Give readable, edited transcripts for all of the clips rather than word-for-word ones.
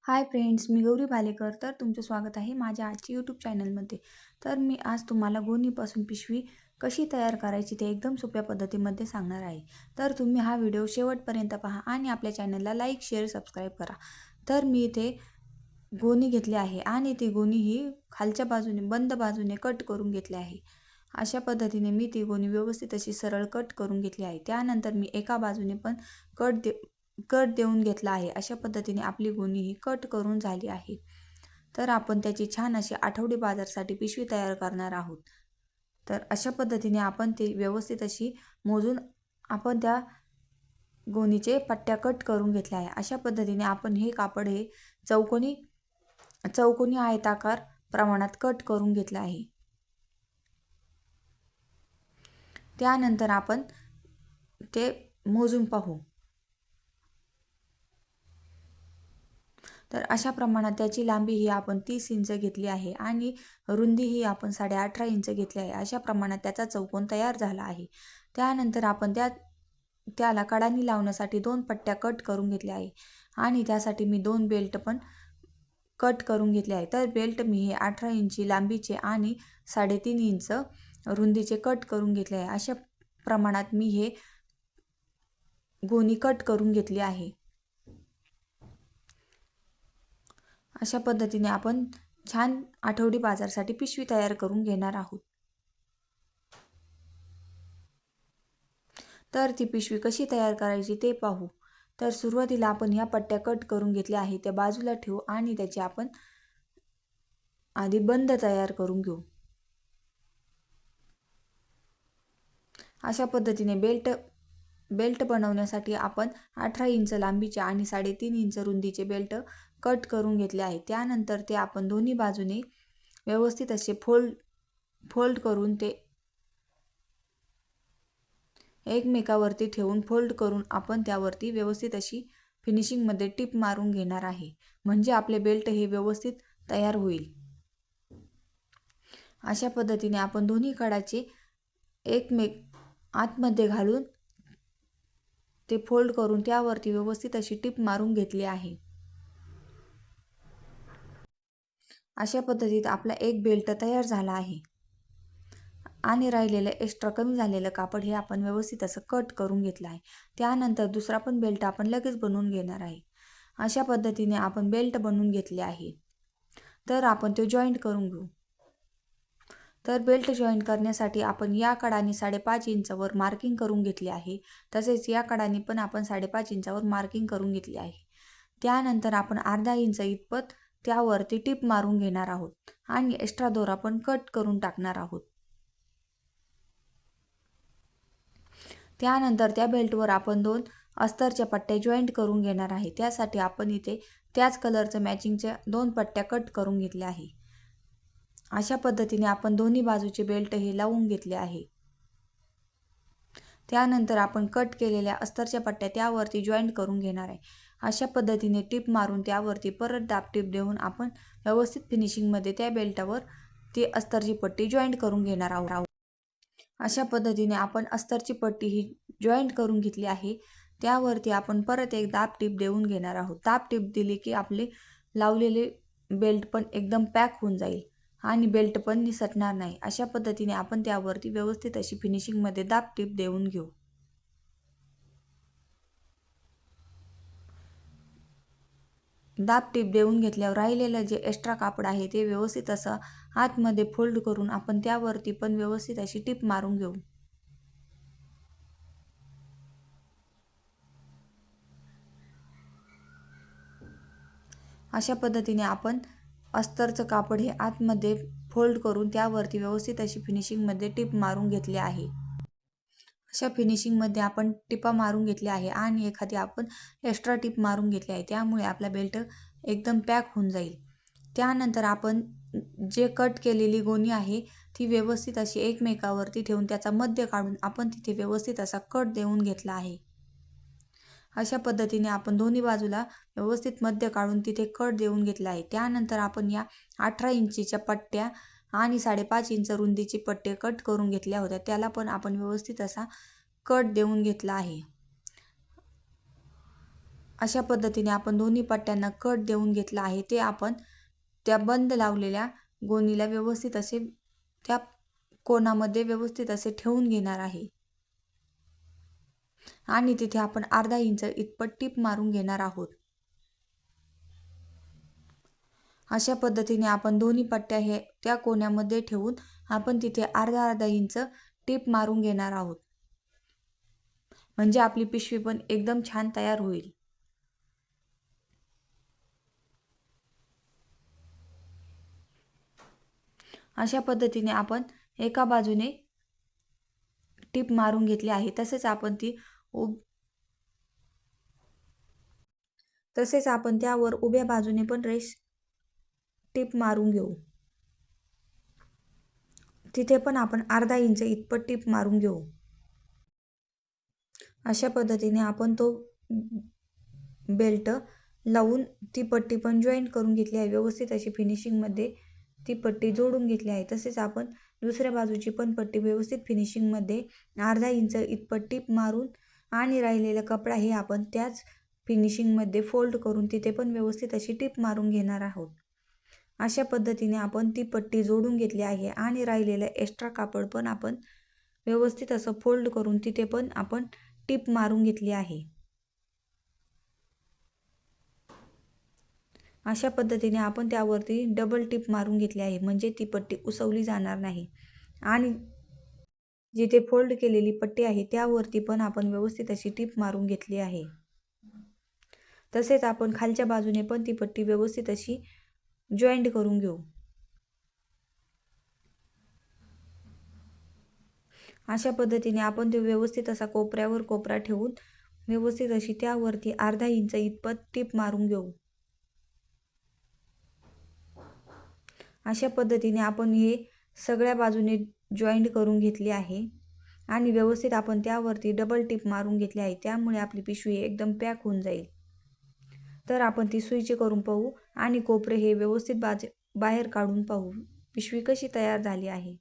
Hi friends, मी गौरी भालेकर. तर तुमचं स्वागत आहे माझ्या आजच्या यूट्यूब चॅनलमध्ये. तर मी आज तुम्हाला गोणीपासून पिशवी कशी तयार करायची ते एकदम सोप्या पद्धतीमध्ये सांगणार आहे. तर तुम्ही हा व्हिडिओ शेवटपर्यंत पहा आणि आपल्या चॅनलला लाईक, शेअर, सबस्क्राईब करा. तर मी इथे गोणी घेतली आहे आणि ती गोणी ही खालच्या बाजूने बंद बाजूने कट करून घेतली आहे. अशा पद्धतीने मी ती गोणी व्यवस्थित अशी सरळ कट करून घेतली आहे. त्यानंतर मी एका बाजूने पण कट देऊन घेतला आहे. अशा पद्धतीने आपली गोणी ही कट करून झाली आहे. तर आपण त्याची छान अशी आठवडी बाजारसाठी पिशवी तयार करणार आहोत. तर अशा पद्धतीने आपण ती व्यवस्थित अशी मोजून आपण त्या गोणीचे पट्ट्या कट करून घेतल्या आहे. अशा पद्धतीने आपण हे कापड हे चौकोनी चौकोनी आयताकार प्रमाणात कट करून घेतलं आहे. त्यानंतर आपण ते मोजून पाहू. तर अशा प्रमाणात त्याची लांबी ही आपण 30 इंच घेतली आहे आणि रुंदी ही आपण 18.5 इंच घेतली आहे. अशा प्रमाणात त्याचा चौकोन तयार झाला आहे. त्यानंतर आपण त्याला कडानी लावण्यासाठी 2 पट्ट्या कट करून घेतल्या आहे आणि त्यासाठी मी 2 बेल्ट पण कट करून घेतले आहे. तर बेल्ट मी हे 18 इंची लांबीचे आणि 3.5 इंच रुंदीचे कट करून घेतले आहे. अशा प्रमाणात मी हे गोणी कट करून घेतली आहे. अशा पद्धतीने आपण छान आठवडी बाजारसाठी पिशवी तयार करून घेणार आहोत. तर ती पिशवी कशी तयार करायची ते पाहू. तर सुरुवातीला आपण ह्या पट्ट्या कट करून घेतल्या आहे त्या बाजूला ठेवू आणि त्याची आपण आधी बंद तयार करून घेऊ. अशा पद्धतीने बेल्ट बनवण्यासाठी आपण 18 इंच लांबीचे आणि 3.5 इंच रुंदीचे बेल्ट कट करून घेतले आहे. त्यानंतर ते आपण दोन्ही बाजूने व्यवस्थित असे फोल्ड करून ते एकमेकावरती ठेवून फोल्ड करून आपण त्यावरती व्यवस्थित अशी फिनिशिंगमध्ये टिप मारून घेणार आहे. म्हणजे आपले बेल्ट हे व्यवस्थित तयार होईल. अशा पद्धतीने आपण दोन्ही कडाचे आतमध्ये घालून ते फोल्ड करून त्यावरती व्यवस्थित अशी टिप मारून घेतली आहे. अशा पद्धतीत आपला एक बेल्ट तयार झाला आहे आणि राहिलेलं एक्स्ट्रा कमी झालेलं कापड हे आपण व्यवस्थित असं कट करून घेतलं आहे. त्यानंतर दुसरा पण बेल्ट आपण लगेच बनवून घेणार आहे. अशा पद्धतीने आपण बेल्ट बनवून घेतले आहे. तर आपण ते जॉईंट करून घेऊ. तर बेल्ट जॉईंट करण्यासाठी आपण या कडाने 5.5 इंचावर मार्किंग करून घेतली आहे. तसेच या कडाने पण आपण 5.5 इंचावर मार्किंग करून घेतली आहे. त्यानंतर आपण अर्धा इंच इतपत त्यावरती टिप मारून घेणार आहोत आणि एक्स्ट्रा दोरा पण कट करून टाकणार आहोत. त्यानंतर त्या बेल्टवर आपण 2 अस्तरच्या पट्ट्या जॉईंट करून घेणार आहे. त्यासाठी आपण इथे त्याच कलरचं मॅचिंगच्या 2 पट्ट्या कट करून घेतल्या आहे. अशा पद्धतीने आपण दोन्ही बाजूचे बेल्ट हे लावून घेतले आहे. त्यानंतर आपण कट केलेल्या अस्तरच्या पट्ट्या त्यावरती जॉईंट करून घेणार आहे. अशा पद्धतीने टिप मारून त्यावरती परत दाबटीप देऊन आपण व्यवस्थित फिनिशिंगमध्ये त्या बेल्टवर ती अस्तरची पट्टी जॉईंट करून घेणार आहोत. अशा पद्धतीने आपण अस्तरची पट्टी ही जॉईंट करून घेतली आहे. त्यावरती आपण परत एक दाबटीप देऊन घेणार आहोत. दाबटीप दिली की आपले लावलेले बेल्ट पण एकदम पॅक होऊन जाईल आणि बेल्ट पण निसटणार नाही. अशा पद्धतीने आपण त्यावरती व्यवस्थित अशी फिनिशिंगमध्ये दाबटीप देऊन घेऊ. दाबटीप देऊन घेतल्यावर राहिलेलं जे एक्स्ट्रा कापड आहे ते व्यवस्थित असं आतमध्ये फोल्ड करून आपण त्यावरती पण व्यवस्थित अशी टिप मारून घेऊ. अशा पद्धतीने आपण अस्तरचं कापड हे आतमध्ये फोल्ड करून त्यावरती व्यवस्थित अशी फिनिशिंगमध्ये टिप मारून घेतली आहे. अशा फिनिशिंगमध्ये आपण टिपा मारून घेतल्या आहे आणि एखादी आपण एक्स्ट्रा टिप मारून घेतली आहे. त्यामुळे आपला बेल्ट एकदम पॅक होऊन जाईल. त्यानंतर आपण जे कट केलेली गोणी आहे ती व्यवस्थित अशी एकमेकावरती ठेवून त्याचा मध्य काढून आपण तिथे व्यवस्थित असा कट देऊन घेतला आहे. अशा पद्धतीने आपण दोन्ही बाजूला व्यवस्थित मध्य काढून तिथे कट देऊन घेतला आहे. त्यानंतर आपण या 18 इंचीच्या पट्ट्या आणि 5.5 इंच रुंदीची पट्टे कट करून घेतल्या होत्या. त्याला पण आपण व्यवस्थित असा कट देऊन घेतला आहे. अशा पद्धतीने आपण दोन्ही पट्ट्यांना कट देऊन घेतला आहे. ते आपण त्या बंद लावलेल्या गोणीला व्यवस्थित असे त्या कोणामध्ये व्यवस्थित असे ठेवून घेणार आहे आणि तिथे आपण अर्धा इंच इतपत टीप मारून घेणार आहोत. अशा पद्धतीने आपण दोन्ही पट्ट्या हे त्या कोण्यामध्ये ठेवून आपण तिथे अर्धा इंच टीप मारून घेणार आहोत. म्हणजे आपली पिशवी पण एकदम छान तयार होईल. अशा पद्धतीने आपण एका बाजूने टीप मारून घेतली आहे. तसेच आपण त्यावर उभ्या बाजूने पण रेष टीप मारून घेऊ. तिथे पण आपण अर्धा इंच इतपत टीप मारून घेऊ. अशा पद्धतीने आपण तो बेल्ट लावून ती पट्टी पण जॉईंट करून घेतली आहे. व्यवस्थित अशी फिनिशिंगमध्ये ती पट्टी जोडून घेतली आहे. तसेच आपण दुसऱ्या बाजूची पण पट्टी व्यवस्थित फिनिशिंगमध्ये अर्धा इंच इतपत टीप मारून आणि राहिलेला कपडा हे आपण त्याच फिनिशिंगमध्ये फोल्ड करून तिथे पण व्यवस्थित अशी टीप मारून घेणार आहोत. अशा पद्धतीने आपण ती पट्टी जोडून घेतली आहे आणि राहिलेलं एक्स्ट्रा कापड पण आपण व्यवस्थित असं फोल्ड करून तिथे पण आपण टीप मारून घेतली आहे. अशा पद्धतीने आपण त्यावरती डबल टीप मारून घेतली आहे. म्हणजे ती पट्टी उसवली जाणार नाही आणि जिथे फोल्ड केलेली पट्टी आहे त्यावरती पण आपण व्यवस्थित अशी टीप मारून घेतली आहे. तसेच आपण खालच्या बाजूने पण ती पट्टी व्यवस्थित अशी जॉईंट करून घेऊ. अशा पद्धतीने आपण ते व्यवस्थित असा कोपऱ्यावर कोपरा ठेवून व्यवस्थित अशी त्यावरती अर्धा इंच इतपत टीप मारून घेऊ. अशा पद्धतीने आपण हे सगळ्या बाजूने जॉईंट करून घेतली आहे आणि व्यवस्थित आपण त्यावरती डबल टीप मारून घेतली आहे. त्यामुळे आपली पिशवी एकदम पॅक होऊन जाईल. तर आपण ती सुईचे करून पाहू आणि कोपरे हे व्यवस्थित बाहेर काढून पाहू पिशवी कशी तयार झाली आहे.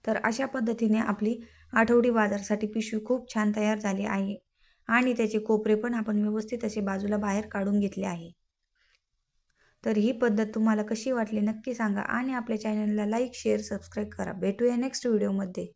तर अशा पद्धतीने आपली आठवडी बाजारासाठी पिशवी खूप छान तयार झाली आहे आणि त्याचे कोपरे पण आपण व्यवस्थित असे बाजूला बाहेर काढून घेतले आहे. तर ही पद्धत तुम्हाला कशी वाटली नक्की सांगा आणि आपल्या चॅनलला लाईक, शेअर, सबस्क्राईब करा. भेटूया नेक्स्ट व्हिडिओमध्ये.